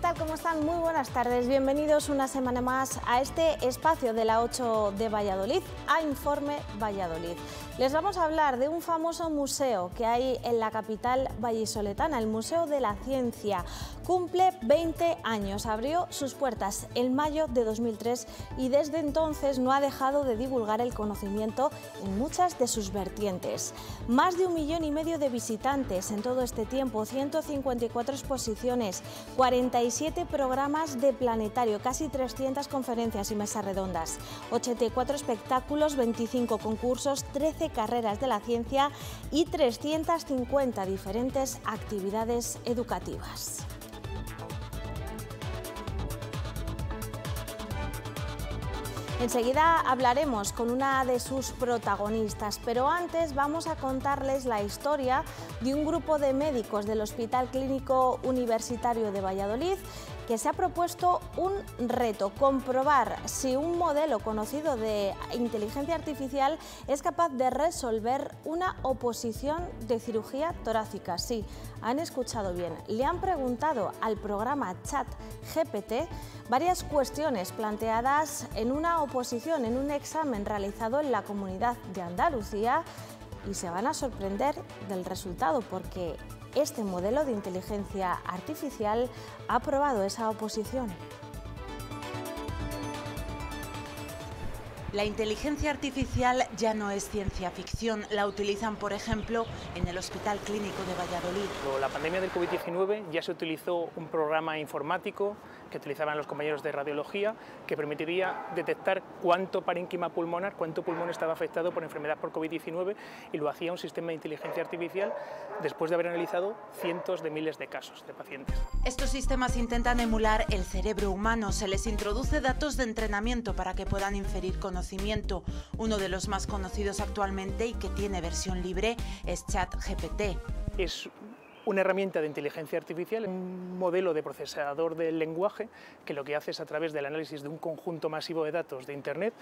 tal? ¿Cómo están? Muy buenas tardes. Bienvenidos una semana más a este espacio de la 8 de Valladolid, a Informe Valladolid. Les vamos a hablar de un famoso museo que hay en la capital vallisoletana, el Museo de la Ciencia. Cumple 20 años, abrió sus puertas en mayo de 2003 y desde entonces no ha dejado de divulgar el conocimiento en muchas de sus vertientes. Más de 1,5 millones de visitantes en todo este tiempo, 154 exposiciones, 47 programas de planetario, casi 300 conferencias y mesas redondas, 84 espectáculos, 25 concursos, 13 carreras de la ciencia y 350 diferentes actividades educativas. Enseguida hablaremos con una de sus protagonistas, pero antes vamos a contarles la historia de un grupo de médicos del Hospital Clínico Universitario de Valladolid que se ha propuesto un reto: comprobar si un modelo conocido de inteligencia artificial es capaz de resolver una oposición de cirugía torácica. Sí, han escuchado bien. Le han preguntado al programa ChatGPT varias cuestiones planteadas en una oposición, en un examen realizado en la Comunidad de Andalucía, y se van a sorprender del resultado porque este modelo de inteligencia artificial ha aprobado esa oposición. La inteligencia artificial ya no es ciencia ficción. La utilizan, por ejemplo, en el Hospital Clínico de Valladolid. Con la pandemia del COVID-19 ya se utilizó un programa informático que utilizaban los compañeros de radiología que permitiría detectar cuánto parénquima pulmonar, cuánto pulmón estaba afectado por enfermedad por COVID-19, y lo hacía un sistema de inteligencia artificial después de haber analizado cientos de miles de casos de pacientes. Estos sistemas intentan emular el cerebro humano. Se les introduce datos de entrenamiento para que puedan inferir conocimiento. Uno de los más conocidos actualmente y que tiene versión libre es ChatGPT. Es una herramienta de inteligencia artificial, un modelo de procesador del lenguaje que lo que hace es, a través del análisis de un conjunto masivo de datos de Internet,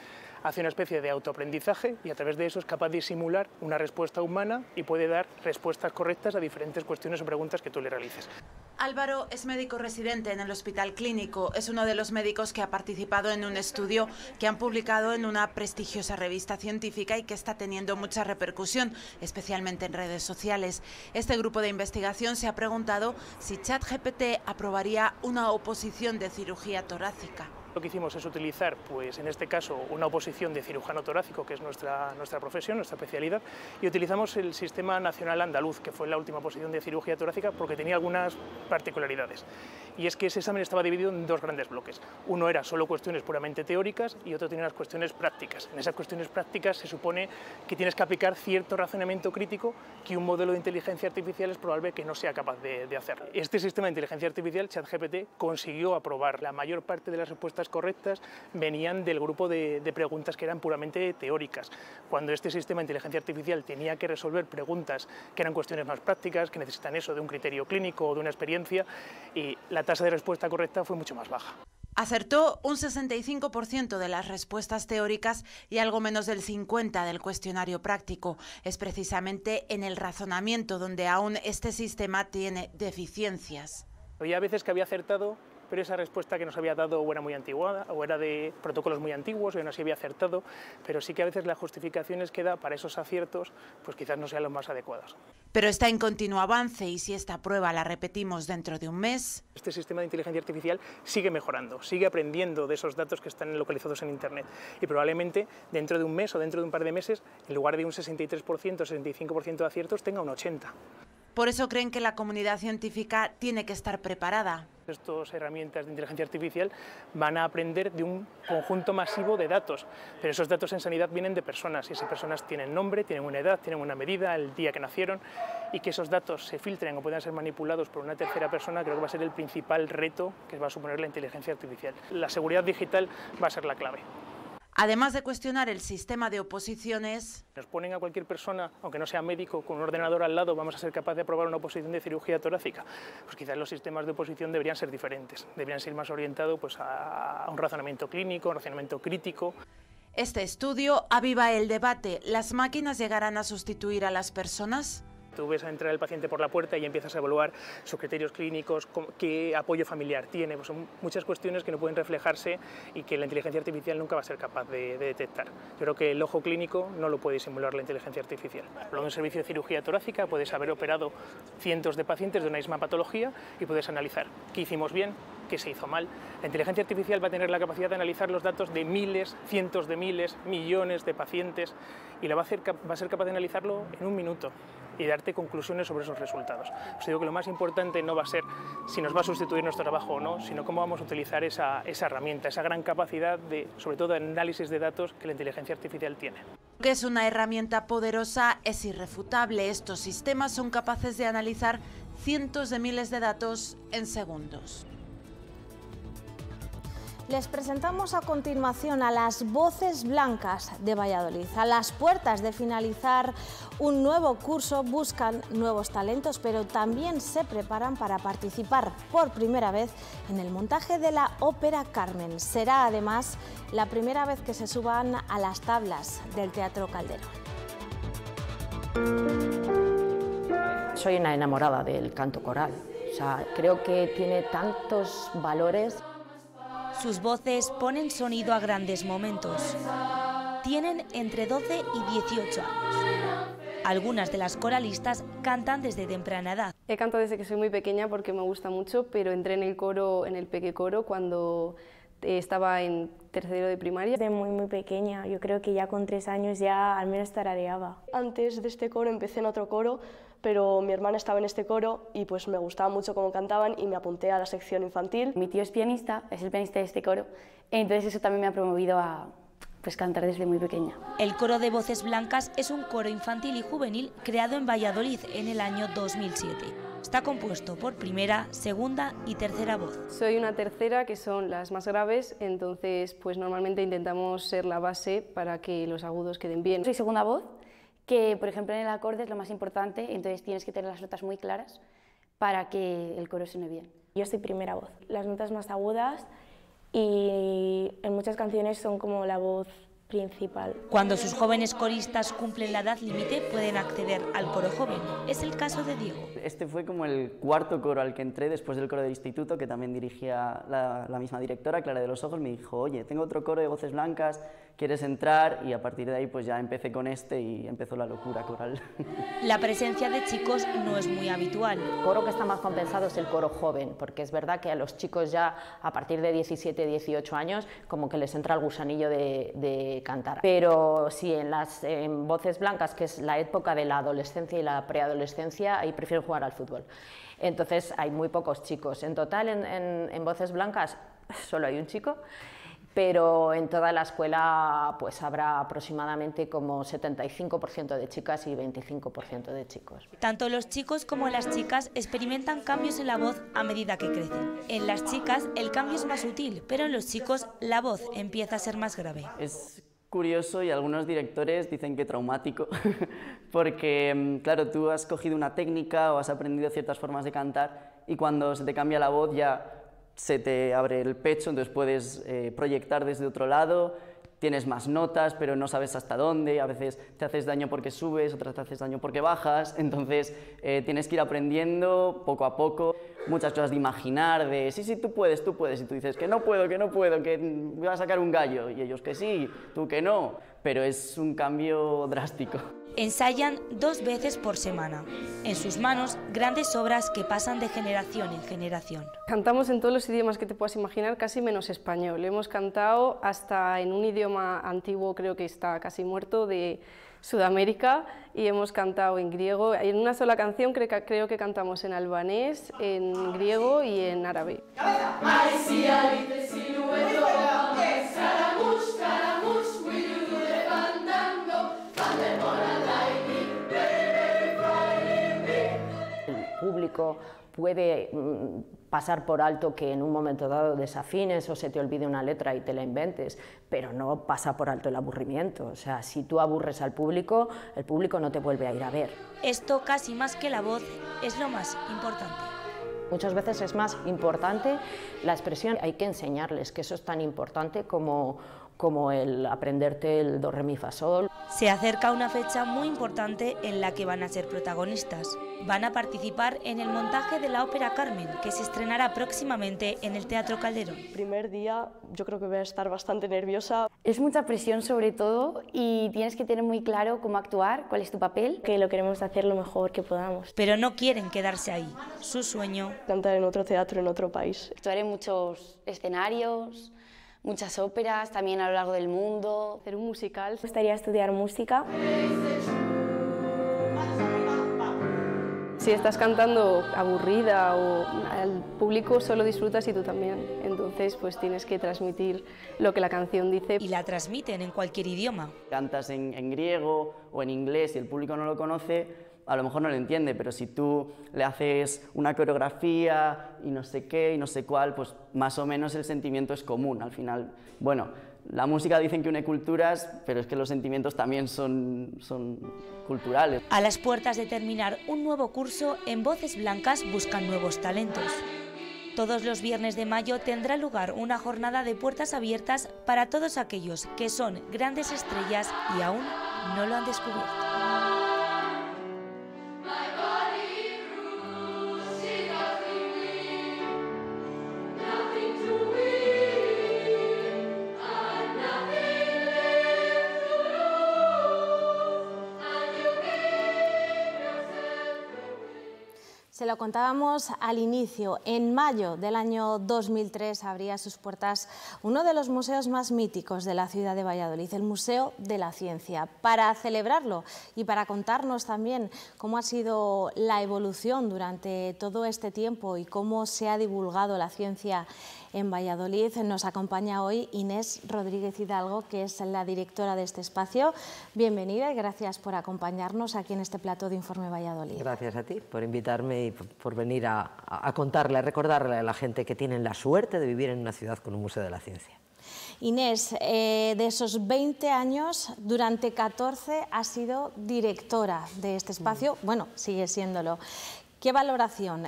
hace una especie de autoaprendizaje y a través de eso es capaz de simular una respuesta humana y puede dar respuestas correctas a diferentes cuestiones o preguntas que tú le realices. Álvaro es médico residente en el Hospital Clínico. Es uno de los médicos que ha participado en un estudio que han publicado en una prestigiosa revista científica y que está teniendo mucha repercusión, especialmente en redes sociales. Este grupo de investigación se ha preguntado si ChatGPT aprobaría una oposición de cirugía torácica. Lo que hicimos es utilizar, pues en este caso, una oposición de cirujano torácico, que es nuestra profesión, nuestra especialidad, y utilizamos el Sistema Nacional Andaluz, que fue la última oposición de cirugía torácica, porque tenía algunas particularidades. Y es que ese examen estaba dividido en dos grandes bloques. Uno era solo cuestiones puramente teóricas y otro tenía las cuestiones prácticas. En esas cuestiones prácticas se supone que tienes que aplicar cierto razonamiento crítico que un modelo de inteligencia artificial es probable que no sea capaz de hacer. Este sistema de inteligencia artificial, ChatGPT, consiguió aprobar. La mayor parte de las respuestas correctas venían del grupo de preguntas que eran puramente teóricas. Cuando este sistema de inteligencia artificial tenía que resolver preguntas que eran cuestiones más prácticas, que necesitan eso de un criterio clínico o de una experiencia, y la tasa de respuesta correcta fue mucho más baja. Acertó un 65% de las respuestas teóricas y algo menos del 50% del cuestionario práctico. Es precisamente en el razonamiento donde aún este sistema tiene deficiencias. Había veces que había acertado, pero esa respuesta que nos había dado o era muy antigua o era de protocolos muy antiguos o no se había acertado, pero sí que a veces las justificaciones que da para esos aciertos pues quizás no sean los más adecuados. Pero está en continuo avance y si esta prueba la repetimos dentro de un mes... Este sistema de inteligencia artificial sigue mejorando, sigue aprendiendo de esos datos que están localizados en Internet y probablemente dentro de un mes o dentro de un par de meses, en lugar de un 63% o 65% de aciertos, tenga un 80%. Por eso creen que la comunidad científica tiene que estar preparada. Estas herramientas de inteligencia artificial van a aprender de un conjunto masivo de datos, pero esos datos en sanidad vienen de personas y esas personas tienen nombre, tienen una edad, tienen una medida, el día que nacieron, y que esos datos se filtren o puedan ser manipulados por una tercera persona creo que va a ser el principal reto que va a suponer la inteligencia artificial. La seguridad digital va a ser la clave. Además de cuestionar el sistema de oposiciones... Nos ponen a cualquier persona, aunque no sea médico, con un ordenador al lado, vamos a ser capaces de aprobar una oposición de cirugía torácica. Pues quizás los sistemas de oposición deberían ser diferentes, deberían ser más orientados pues, a un razonamiento clínico, un razonamiento crítico. Este estudio aviva el debate. ¿Las máquinas llegarán a sustituir a las personas? Tú ves a entrar el paciente por la puerta y empiezas a evaluar sus criterios clínicos, qué apoyo familiar tiene, pues son muchas cuestiones que no pueden reflejarse y que la inteligencia artificial nunca va a ser capaz de detectar. Yo creo que el ojo clínico no lo puede simular la inteligencia artificial. Hablando de un servicio de cirugía torácica, puedes haber operado cientos de pacientes de una misma patología y puedes analizar qué hicimos bien, qué se hizo mal. La inteligencia artificial va a tener la capacidad de analizar los datos de miles, cientos de miles, millones de pacientes y va a ser capaz de analizarlo en un minuto y darte conclusiones sobre esos resultados. Os digo que lo más importante no va a ser si nos va a sustituir nuestro trabajo o no, sino cómo vamos a utilizar esa herramienta, esa gran capacidad de, sobre todo, de análisis de datos que la inteligencia artificial tiene. Que es una herramienta poderosa, es irrefutable. Estos sistemas son capaces de analizar cientos de miles de datos en segundos. Les presentamos a continuación a las Voces Blancas de Valladolid. A las puertas de finalizar un nuevo curso buscan nuevos talentos, pero también se preparan para participar por primera vez en el montaje de la ópera Carmen. Será además la primera vez que se suban a las tablas del Teatro Calderón. Soy una enamorada del canto coral. O sea, creo que tiene tantos valores. Sus voces ponen sonido a grandes momentos. Tienen entre 12 y 18 años. Algunas de las coralistas cantan desde temprana edad. He cantado desde que soy muy pequeña porque me gusta mucho, pero entré en el coro, en el Peque Coro, cuando estaba en tercero de primaria. Desde muy pequeña, yo creo que ya con 3 años ya al menos tarareaba. Antes de este coro empecé en otro coro, pero mi hermana estaba en este coro y pues me gustaba mucho cómo cantaban y me apunté a la sección infantil. Mi tío es pianista, es el pianista de este coro, entonces eso también me ha promovido a cantar desde muy pequeña. El coro de Voces Blancas es un coro infantil y juvenil creado en Valladolid en el año 2007. Está compuesto por primera, segunda y tercera voz. Soy una tercera, que son las más graves, entonces pues normalmente intentamos ser la base para que los agudos queden bien. Soy segunda voz, que por ejemplo en el acorde es lo más importante, entonces tienes que tener las notas muy claras para que el coro suene bien. Yo soy primera voz, las notas más agudas y en muchas canciones son como la voz principal. Cuando sus jóvenes coristas cumplen la edad límite pueden acceder al coro joven. Es el caso de Diego. Este fue como el cuarto coro al que entré después del coro del instituto, que también dirigía la misma directora, Clara de los Ojos. Me dijo, oye, tengo otro coro de Voces Blancas, ¿quieres entrar? Y a partir de ahí pues ya empecé con este y empezó la locura coral. La presencia de chicos no es muy habitual. El coro que está más compensado es el coro joven, porque es verdad que a los chicos ya a partir de 17, 18 años como que les entra el gusanillo de cantar. Pero sí, en Voces Blancas, que es la época de la adolescencia y la preadolescencia, ahí prefieren jugar al fútbol. Entonces hay muy pocos chicos. En total en Voces Blancas solo hay un chico, pero en toda la escuela pues habrá aproximadamente como 75% de chicas y 25% de chicos. Tanto los chicos como las chicas experimentan cambios en la voz a medida que crecen. En las chicas el cambio es más sutil, pero en los chicos la voz empieza a ser más grave. Es curioso y algunos directores dicen que traumático, porque claro, tú has cogido una técnica o has aprendido ciertas formas de cantar y cuando se te cambia la voz ya se te abre el pecho, entonces puedes proyectar desde otro lado, tienes más notas, pero no sabes hasta dónde, a veces te haces daño porque subes, otras te haces daño porque bajas, entonces tienes que ir aprendiendo poco a poco, muchas cosas de imaginar, de sí, tú puedes, y tú dices que no puedo, que voy a sacar un gallo, y ellos que sí, tú que no, pero es un cambio drástico. Ensayan 2 veces por semana. En sus manos, grandes obras que pasan de generación en generación. Cantamos en todos los idiomas que te puedas imaginar, casi menos español. Hemos cantado hasta en un idioma antiguo, creo que está casi muerto, de Sudamérica, y hemos cantado en griego. En una sola canción creo que cantamos en albanés, en griego y en árabe. El público puede pasar por alto que en un momento dado desafines o se te olvide una letra y te la inventes, pero no pasa por alto el aburrimiento. O sea, si tú aburres al público, el público no te vuelve a ir a ver. Esto, casi más que la voz, es lo más importante. Muchas veces es más importante la expresión, hay que enseñarles que eso es tan importante como como el aprenderte el do, re, mi, fa, sol. Se acerca una fecha muy importante en la que van a ser protagonistas. Van a participar en el montaje de la ópera Carmen, que se estrenará próximamente en el Teatro Calderón. El primer día yo creo que voy a estar bastante nerviosa. Es mucha presión sobre todo y tienes que tener muy claro cómo actuar, cuál es tu papel. Que lo queremos hacer lo mejor que podamos. Pero no quieren quedarse ahí. Su sueño... Cantar en otro teatro, en otro país. Actuar en muchos escenarios, muchas óperas, también a lo largo del mundo. Hacer un musical. Me gustaría estudiar música. Si estás cantando aburrida o al público solo disfrutas y tú también. Entonces pues tienes que transmitir lo que la canción dice. Y la transmiten en cualquier idioma. Cantas en griego o en inglés y el público no lo conoce, a lo mejor no lo entiende, pero si tú le haces una coreografía y no sé qué y no sé cuál, pues más o menos el sentimiento es común. Al final, bueno, la música dicen que une culturas, pero es que los sentimientos también son culturales. A las puertas de terminar un nuevo curso, en Voces Blancas buscan nuevos talentos. Todos los viernes de mayo tendrá lugar una jornada de puertas abiertas para todos aquellos que son grandes estrellas y aún no lo han descubierto. Se lo contábamos al inicio, en mayo del año 2003 abría sus puertas uno de los museos más míticos de la ciudad de Valladolid, el Museo de la Ciencia. Para celebrarlo y para contarnos también cómo ha sido la evolución durante todo este tiempo y cómo se ha divulgado la ciencia en Valladolid, nos acompaña hoy Inés Rodríguez Hidalgo, que es la directora de este espacio. Bienvenida y gracias por acompañarnos aquí en este plató de Informe Valladolid. Gracias a ti por invitarme y por venir a contarle, a recordarle a la gente que tienen la suerte de vivir en una ciudad con un Museo de la Ciencia. Inés, de esos 20 años, durante 14 has sido directora de este espacio, bueno, sigue siéndolo. ¿Qué valoración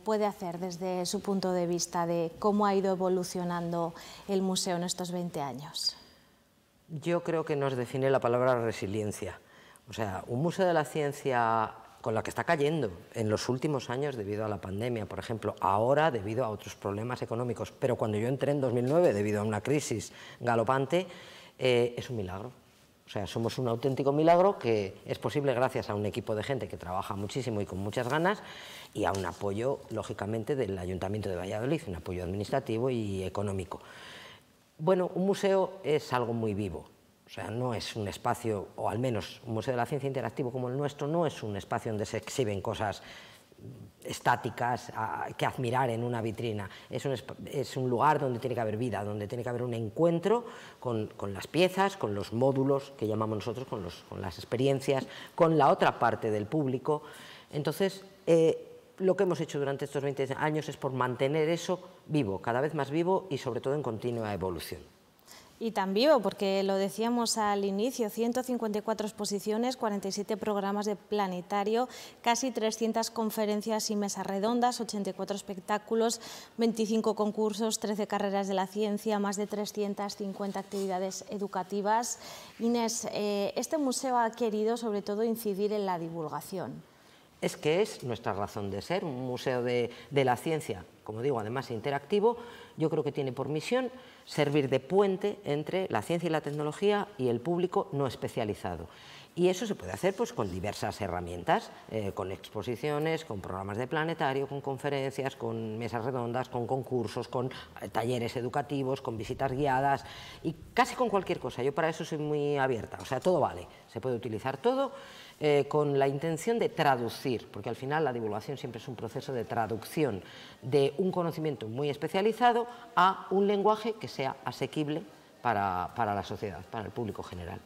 puede hacer desde su punto de vista de cómo ha ido evolucionando el museo en estos 20 años? Yo creo que nos define la palabra resiliencia. O sea, un Museo de la Ciencia con la que está cayendo en los últimos años debido a la pandemia, por ejemplo, ahora debido a otros problemas económicos, pero cuando yo entré en 2009 debido a una crisis galopante, es un milagro. O sea, somos un auténtico milagro que es posible gracias a un equipo de gente que trabaja muchísimo y con muchas ganas y a un apoyo, lógicamente, del Ayuntamiento de Valladolid, un apoyo administrativo y económico. Bueno, un museo es algo muy vivo. O sea, no es un espacio, o al menos un Museo de la Ciencia interactivo como el nuestro, no es un espacio donde se exhiben cosas estáticas que admirar en una vitrina. Es un lugar donde tiene que haber vida, donde tiene que haber un encuentro con las piezas, con los módulos que llamamos nosotros, con las experiencias, con la otra parte del público. Entonces, lo que hemos hecho durante estos 20 años es por mantener eso vivo, cada vez más vivo y sobre todo en continua evolución. Y tan vivo, porque lo decíamos al inicio, 154 exposiciones, 47 programas de planetario, casi 300 conferencias y mesas redondas, 84 espectáculos, 25 concursos, 13 carreras de la ciencia, más de 350 actividades educativas. Inés, este museo ha querido sobre todo incidir en la divulgación. Es que es nuestra razón de ser, un museo de la ciencia, como digo, además interactivo. Yo creo que tiene por misión servir de puente entre la ciencia y la tecnología y el público no especializado. Y eso se puede hacer pues, con diversas herramientas, con exposiciones, con programas de planetario, con conferencias, con mesas redondas, con concursos, con talleres educativos, con visitas guiadas y casi con cualquier cosa. Yo para eso soy muy abierta, o sea, todo vale, se puede utilizar todo. Con la intención de traducir, porque al final la divulgación siempre es un proceso de traducción de un conocimiento muy especializado a un lenguaje que sea asequible para la sociedad, para el público general.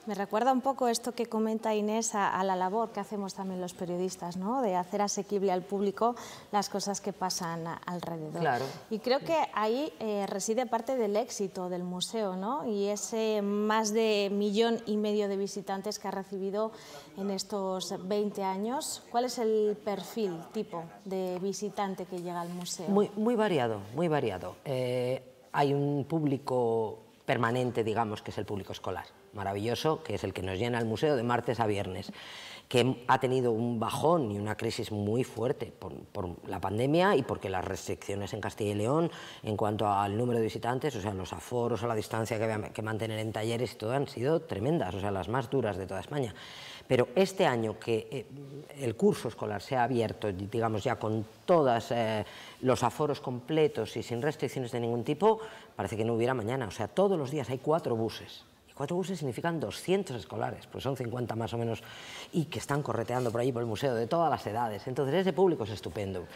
Me recuerda un poco esto que comenta Inés a la labor que hacemos también los periodistas, ¿no? De hacer asequible al público las cosas que pasan alrededor. Claro. Y creo que ahí reside parte del éxito del museo, ¿no? Y ese más de 1,5 millones de visitantes que ha recibido en estos 20 años. ¿Cuál es el perfil, tipo de visitante que llega al museo? Muy variado, muy variado. Hay un público permanente, digamos, que es el público escolar. Maravilloso, que es el que nos llena el museo de martes a viernes, que ha tenido un bajón y una crisis muy fuerte por la pandemia y porque las restricciones en Castilla y León en cuanto al número de visitantes, o sea, los aforos o la distancia que había que mantener en talleres y todo, han sido tremendas, o sea, las más duras de toda España. Pero este año que el curso escolar se ha abierto, digamos, ya con todos los aforos completos y sin restricciones de ningún tipo, parece que no hubiera mañana. O sea, todos los días hay 4 buses. 4 buses significan 200 escolares, pues son 50 más o menos, y que están correteando por allí por el museo de todas las edades. Entonces ese público es estupendo,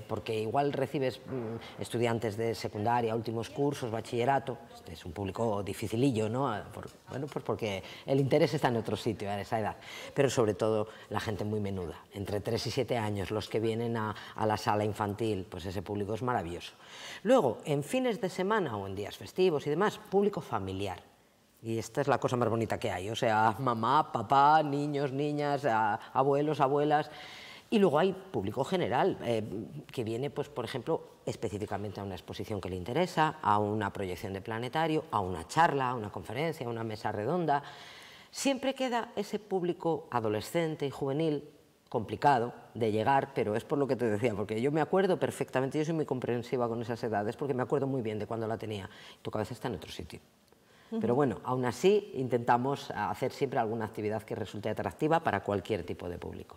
porque igual recibes estudiantes de secundaria, últimos cursos, bachillerato. Este es un público dificilillo, ¿no? Bueno, pues porque el interés está en otro sitio, en esa edad. Pero sobre todo la gente muy menuda, entre 3 y 7 años, los que vienen a la sala infantil, pues ese público es maravilloso. Luego, en fines de semana o en días festivos y demás, público familiar. Y esta es la cosa más bonita que hay, o sea, mamá, papá, niños, niñas, abuelos, abuelas. Y luego hay público general, que viene, pues, por ejemplo, específicamente a una exposición que le interesa, a una proyección de planetario, a una charla, a una conferencia, a una mesa redonda. Siempre queda ese público adolescente y juvenil complicado de llegar, pero es por lo que te decía, porque yo me acuerdo perfectamente, yo soy muy comprensiva con esas edades, porque me acuerdo muy bien de cuando la tenía. Tu cabeza está en otro sitio. Pero bueno, aún así intentamos hacer siempre alguna actividad que resulte atractiva para cualquier tipo de público.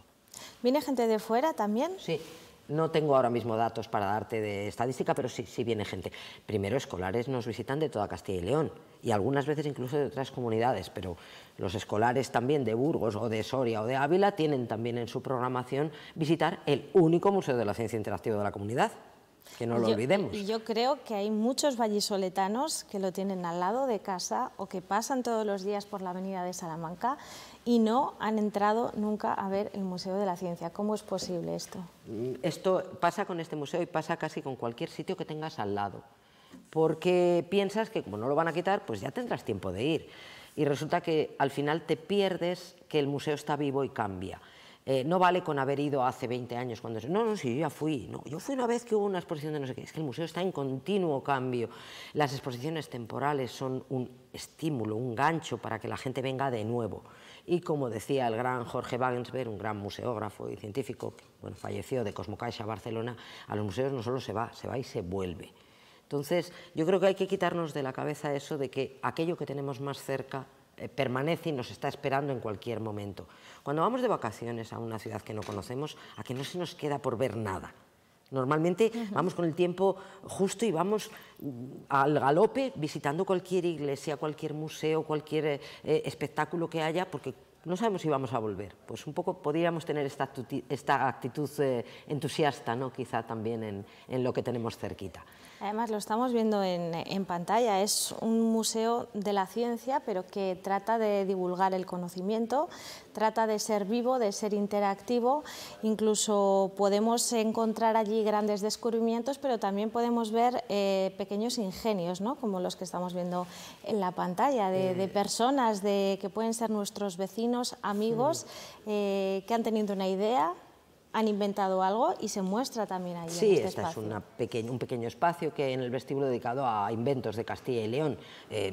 ¿Viene gente de fuera también? Sí, no tengo ahora mismo datos para darte de estadística, pero sí viene gente. Primero, escolares nos visitan de toda Castilla y León y algunas veces incluso de otras comunidades, pero los escolares también de Burgos o de Soria o de Ávila tienen también en su programación visitar el único Museo de la Ciencia Interactiva de la comunidad. Que no lo olvidemos. Y yo creo que hay muchos vallisoletanos que lo tienen al lado de casa o que pasan todos los días por la avenida de Salamanca y no han entrado nunca a ver el Museo de la Ciencia. ¿Cómo es posible esto? Esto pasa con este museo y pasa casi con cualquier sitio que tengas al lado, porque piensas que como no lo van a quitar, pues ya tendrás tiempo de ir. Y resulta que al final te pierdes que el museo está vivo y cambia. No vale con haber ido hace 20 años cuando... No, sí, yo ya fui. No, yo fui una vez que hubo una exposición de no sé qué. Es que el museo está en continuo cambio. Las exposiciones temporales son un estímulo, un gancho para que la gente venga de nuevo. Y como decía el gran Jorge Wagensberg, un gran museógrafo y científico, que bueno, falleció de Cosmocaixa, Barcelona, a los museos no solo se va y se vuelve. Entonces, yo creo que hay que quitarnos de la cabeza eso de que aquello que tenemos más cerca permanece y nos está esperando en cualquier momento. Cuando vamos de vacaciones a una ciudad que no conocemos, a que no se nos queda por ver nada. Normalmente vamos con el tiempo justo y vamos al galope visitando cualquier iglesia, cualquier museo, cualquier espectáculo que haya, porque no sabemos si vamos a volver. Pues un poco podríamos tener esta actitud entusiasta, ¿no? Quizá también en lo que tenemos cerquita. Además, lo estamos viendo en pantalla, es un museo de la ciencia, pero que trata de divulgar el conocimiento, trata de ser vivo, de ser interactivo, incluso podemos encontrar allí grandes descubrimientos, pero también podemos ver pequeños ingenios, ¿no? Como los que estamos viendo en la pantalla, de personas que pueden ser nuestros vecinos, amigos, que han tenido una idea, han inventado algo y se muestra también ahí. Sí, en este espacio. Es un pequeño espacio que en el vestíbulo dedicado a inventos de Castilla y León.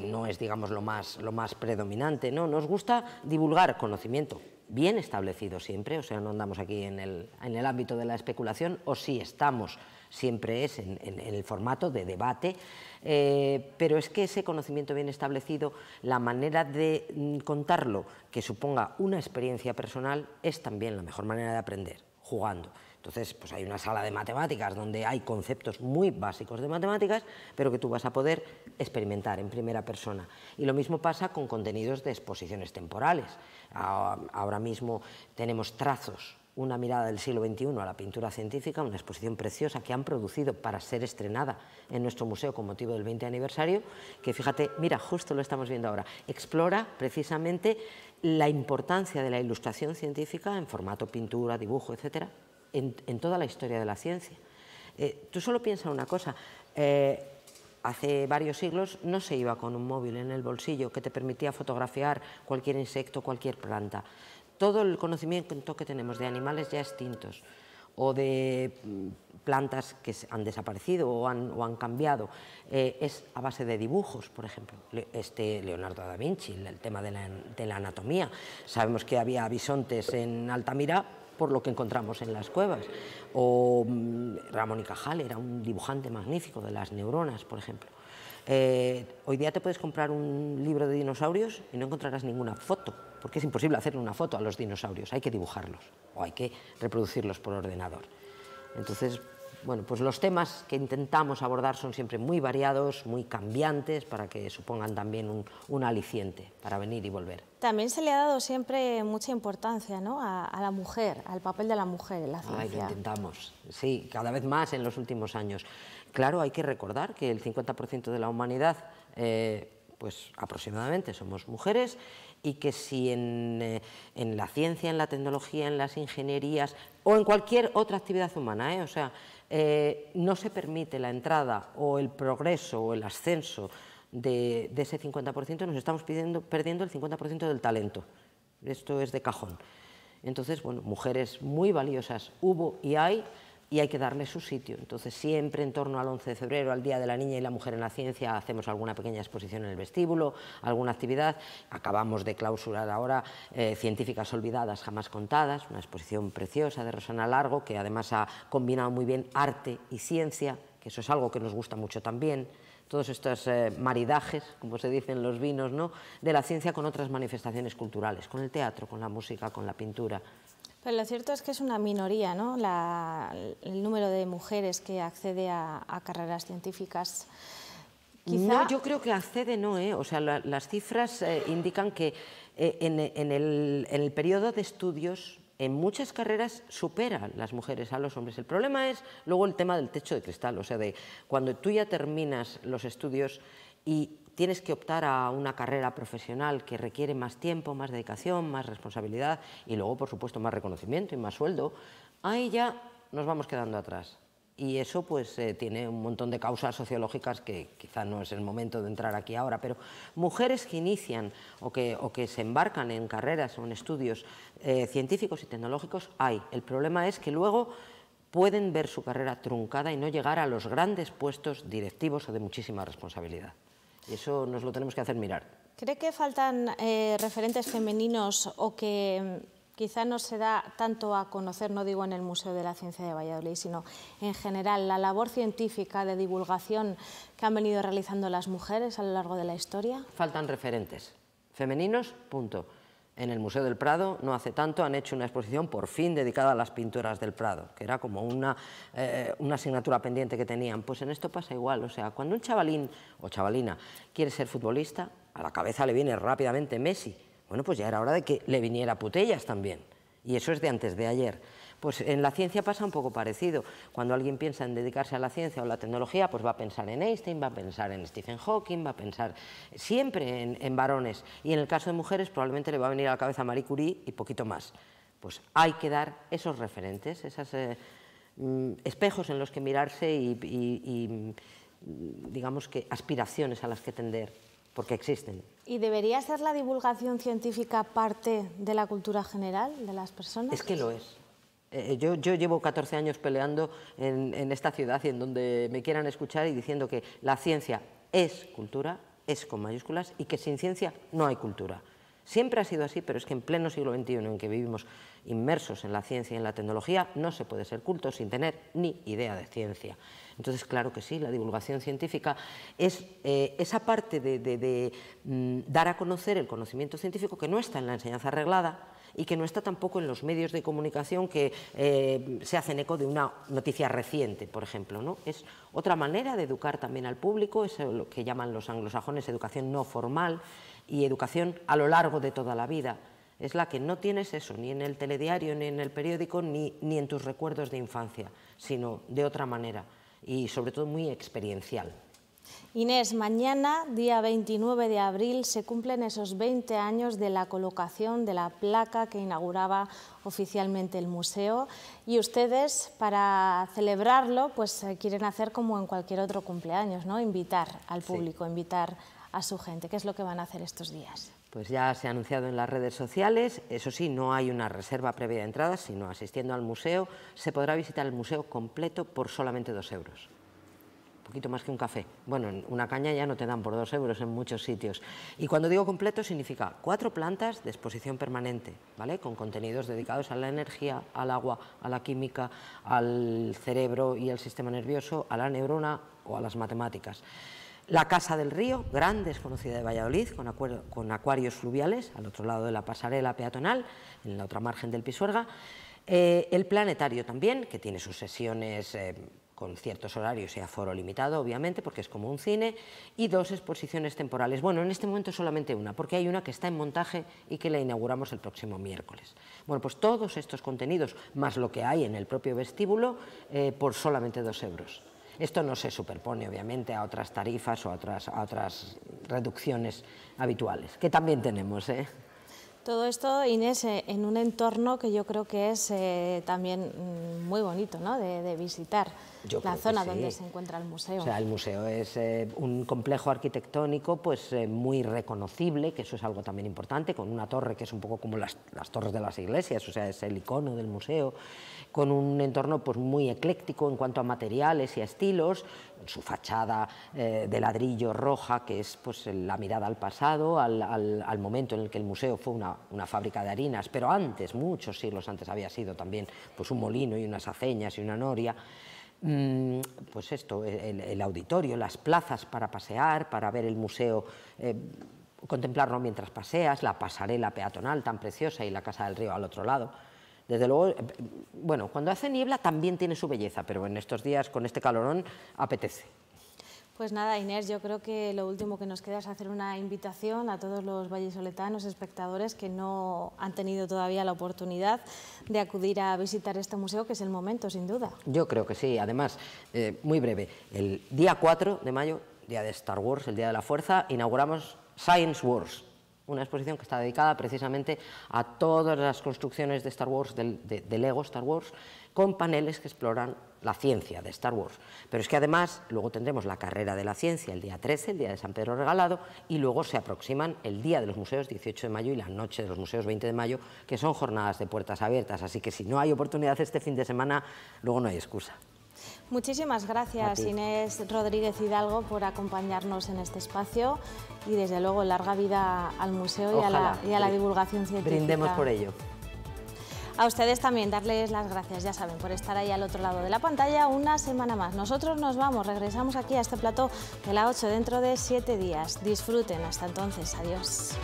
No es, digamos, lo más predominante, ¿no? Nos gusta divulgar conocimiento bien establecido siempre, o sea, no andamos aquí en el ámbito de la especulación, o sí estamos, siempre es en el formato de debate, pero es que ese conocimiento bien establecido, la manera de contarlo que suponga una experiencia personal, es también la mejor manera de aprender, jugando. Entonces, pues hay una sala de matemáticas donde hay conceptos muy básicos de matemáticas, pero que tú vas a poder experimentar en primera persona. Y lo mismo pasa con contenidos de exposiciones temporales. Ahora mismo tenemos Trazos, una mirada del siglo XXI a la pintura científica, una exposición preciosa que han producido para ser estrenada en nuestro museo con motivo del 20 aniversario, que fíjate, mira, justo lo estamos viendo ahora, explora precisamente la importancia de la ilustración científica en formato pintura, dibujo, etcétera, en toda la historia de la ciencia. Tú solo piensa una cosa, hace varios siglos no se iba con un móvil en el bolsillo que te permitía fotografiar cualquier insecto, cualquier planta. Todo el conocimiento que tenemos de animales ya extintos o de plantas que han desaparecido o han cambiado, es a base de dibujos, por ejemplo. Leonardo da Vinci, el tema de la anatomía. Sabemos que había bisontes en Altamira por lo que encontramos en las cuevas. O Ramón y Cajal era un dibujante magnífico de las neuronas, por ejemplo. Hoy día te puedes comprar un libro de dinosaurios y no encontrarás ninguna foto, porque es imposible hacerle una foto a los dinosaurios, hay que dibujarlos o hay que reproducirlos por ordenador. Entonces, bueno, pues los temas que intentamos abordar son siempre muy variados, muy cambiantes, para que supongan también un aliciente para venir y volver. También se le ha dado siempre mucha importancia, ¿no?, a la mujer, al papel de la mujer en la ciencia. Ay, lo intentamos, sí, cada vez más en los últimos años. Claro, hay que recordar que el 50% de la humanidad, pues aproximadamente somos mujeres, y que si en la ciencia, en la tecnología, en las ingenierías o en cualquier otra actividad humana, o sea, no se permite la entrada o el progreso o el ascenso de ese 50%, nos estamos perdiendo el 50% del talento. Esto es de cajón. Entonces, bueno, mujeres muy valiosas hubo y hay que darle su sitio. Entonces, siempre en torno al 11 de febrero, al Día de la Niña y la Mujer en la Ciencia, hacemos alguna pequeña exposición en el vestíbulo, alguna actividad. Acabamos de clausurar ahora Científicas olvidadas, jamás contadas, una exposición preciosa de Rosana Largo, que además ha combinado muy bien arte y ciencia, que eso es algo que nos gusta mucho también. Todos estos maridajes, como se dice en los vinos, ¿no?, de la ciencia con otras manifestaciones culturales, con el teatro, con la música, con la pintura. Pero lo cierto es que es una minoría, ¿no?, el número de mujeres que accede a carreras científicas. Quizá... No, yo creo que accede no, o sea, las cifras indican que en el periodo de estudios, en muchas carreras superan las mujeres a los hombres. El problema es luego el tema del techo de cristal, o sea, de cuando tú ya terminas los estudios y tienes que optar a una carrera profesional que requiere más tiempo, más dedicación, más responsabilidad y luego, por supuesto, más reconocimiento y más sueldo, ahí ya nos vamos quedando atrás. Y eso pues tiene un montón de causas sociológicas que quizá no es el momento de entrar aquí ahora, pero mujeres que inician o que se embarcan en carreras o en estudios científicos y tecnológicos hay. El problema es que luego pueden ver su carrera truncada y no llegar a los grandes puestos directivos o de muchísima responsabilidad. Y eso nos lo tenemos que hacer mirar. ¿Cree que faltan referentes femeninos o que quizá no se da tanto a conocer, no digo en el Museo de la Ciencia de Valladolid, sino en general, la labor científica de divulgación que han venido realizando las mujeres a lo largo de la historia? Faltan referentes femeninos, punto. En el Museo del Prado, no hace tanto, han hecho una exposición por fin dedicada a las pintoras del Prado, que era como una asignatura pendiente que tenían. Pues en esto pasa igual, o sea, cuando un chavalín o chavalina quiere ser futbolista, a la cabeza le viene rápidamente Messi. Bueno, pues ya era hora de que le viniera Putellas también, y eso es de antes de ayer. Pues en la ciencia pasa un poco parecido. Cuando alguien piensa en dedicarse a la ciencia o la tecnología, pues va a pensar en Einstein, va a pensar en Stephen Hawking, va a pensar siempre en varones. Y en el caso de mujeres probablemente le va a venir a la cabeza Marie Curie y poquito más. Pues hay que dar esos referentes, esos espejos en los que mirarse y digamos que aspiraciones a las que tender, porque existen. ¿Y debería ser la divulgación científica parte de la cultura general de las personas? Es que lo es. Yo llevo 14 años peleando en esta ciudad y en donde me quieran escuchar y diciendo que la ciencia es cultura, es con mayúsculas, y que sin ciencia no hay cultura. Siempre ha sido así, pero es que en pleno siglo XXI, en que vivimos inmersos en la ciencia y en la tecnología, no se puede ser culto sin tener ni idea de ciencia. Entonces, claro que sí, la divulgación científica es esa parte de dar a conocer el conocimiento científico que no está en la enseñanza reglada, y que no está tampoco en los medios de comunicación que se hacen eco de una noticia reciente, por ejemplo, ¿no? Es otra manera de educar también al público, es lo que llaman los anglosajones educación no formal y educación a lo largo de toda la vida. Es la que no tienes eso, ni en el telediario, ni en el periódico, ni en tus recuerdos de infancia, sino de otra manera y sobre todo muy experiencial. Inés, mañana, día 29 de abril, se cumplen esos 20 años de la colocación de la placa que inauguraba oficialmente el museo, y ustedes, para celebrarlo, pues quieren hacer como en cualquier otro cumpleaños, ¿no? Invitar al público, sí, invitar a su gente. ¿Qué es lo que van a hacer estos días? Pues ya se ha anunciado en las redes sociales, eso sí, no hay una reserva previa de entradas, sino asistiendo al museo se podrá visitar el museo completo por solamente 2 euros. Un poquito más que un café. Bueno, una caña ya no te dan por 2 euros en muchos sitios. Y cuando digo completo significa 4 plantas de exposición permanente, ¿vale? Con contenidos dedicados a la energía, al agua, a la química, al cerebro y al sistema nervioso, a la neurona o a las matemáticas. La Casa del Río, gran desconocida de Valladolid, con acuarios fluviales al otro lado de la pasarela peatonal, en la otra margen del Pisuerga. El Planetario también, que tiene sus sesiones con ciertos horarios y aforo limitado, obviamente, porque es como un cine, y 2 exposiciones temporales. Bueno, en este momento solamente una, porque hay una que está en montaje y que la inauguramos el próximo miércoles. Bueno, pues todos estos contenidos, más lo que hay en el propio vestíbulo, por solamente 2 euros. Esto no se superpone, obviamente, a otras tarifas o a otras reducciones habituales, que también tenemos, ¿eh? Todo esto, Inés, en un entorno que yo creo que es también muy bonito, ¿no?, de visitar. La zona donde se encuentra el museo. O sea, el museo es un complejo arquitectónico pues muy reconocible, que eso es algo también importante, con una torre que es un poco como las torres de las iglesias, o sea, es el icono del museo, con un entorno pues muy ecléctico en cuanto a materiales y a estilos, su fachada de ladrillo roja, que es pues la mirada al pasado, al momento en el que el museo fue una fábrica de harinas, pero antes, muchos siglos antes, había sido también pues un molino y unas aceñas y una noria. Pues esto, el auditorio, las plazas para pasear, para ver el museo, contemplarlo mientras paseas, la pasarela peatonal tan preciosa y la Casa del Río al otro lado. Desde luego, bueno, cuando hace niebla también tiene su belleza, pero en estos días con este calorón apetece. Pues nada, Inés, yo creo que lo último que nos queda es hacer una invitación a todos los vallisoletanos, espectadores que no han tenido todavía la oportunidad de acudir a visitar este museo, que es el momento, sin duda. Yo creo que sí, además, muy breve, el día 4 de mayo, día de Star Wars, el Día de la Fuerza, inauguramos Science Wars, una exposición que está dedicada precisamente a todas las construcciones de Star Wars, de Lego Star Wars, con paneles que exploran la ciencia de Star Wars. Pero es que además luego tendremos la carrera de la ciencia el día 13, el día de San Pedro Regalado, y luego se aproximan el Día de los Museos 18 de mayo y la Noche de los Museos 20 de mayo, que son jornadas de puertas abiertas, así que si no hay oportunidad este fin de semana, luego no hay excusa. Muchísimas gracias, Inés Rodríguez Hidalgo, por acompañarnos en este espacio y desde luego larga vida al museo y a la divulgación científica. Brindemos por ello. A ustedes también darles las gracias, ya saben, por estar ahí al otro lado de la pantalla una semana más. Nosotros nos vamos, regresamos aquí a este plató de la 8 dentro de 7 días. Disfruten, hasta entonces, adiós.